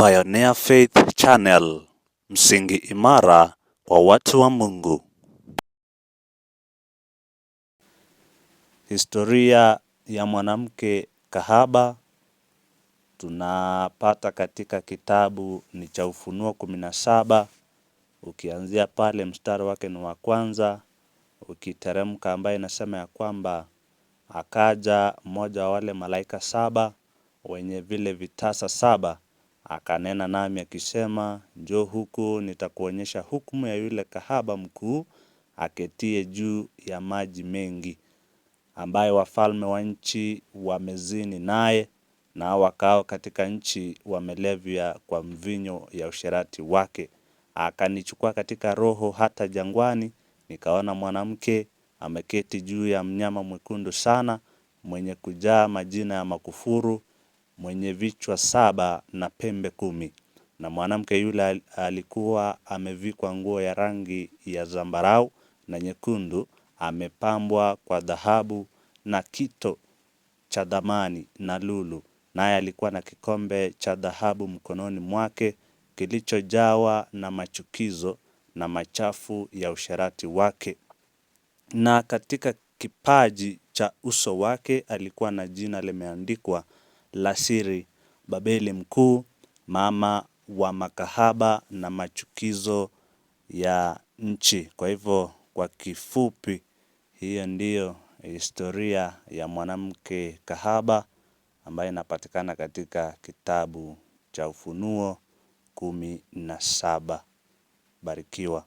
Pioneer Faith Channel, msingi imara kwa watu wa Mungu. Historia ya mwanamke kahaba tunapata katika kitabu ni cha Ufunuo 17, ukianzia pale mstari wake ni wa kwanza, ukiteremka, ambaye inasema ya kwamba akaja mmoja wa wale malaika 7 wenye vile vitasa 7, akanena nami akisema, njoo huku nitakuonyesha hukumu ya yule kahaba mkuu aketie juu ya maji mengi, ambaye wafalme wa nchi wamezini naye, na wakao katika nchi wamelevya kwa mvinyo ya usherati wake. Akanichukua katika roho hata jangwani, nikaona mwanamke ameketi juu ya mnyama mwekundu sana, mwenye kujaa majina ya makufuru, mwenye vichwa 7 na pembe 10. Na mwanamke yule alikuwa amevikwa nguo ya rangi ya zambarau na nyekundu, amepambwa kwa dhahabu na kito cha dhamani na lulu. Naye alikuwa na kikombe cha dhahabu mkononi mwake, kilichojawa na machukizo na machafu ya usherati wake. Na katika kipaji cha uso wake alikuwa na jina limeandikwa la siri, Babeli mkuu, mama wa makahaba na machukizo ya nchi. Kwa hivyo, kwa kifupi, hiyo ndiyo historia ya mwanamke kahaba ambaye inapatikana katika kitabu cha Ufunuo 17. Barikiwa.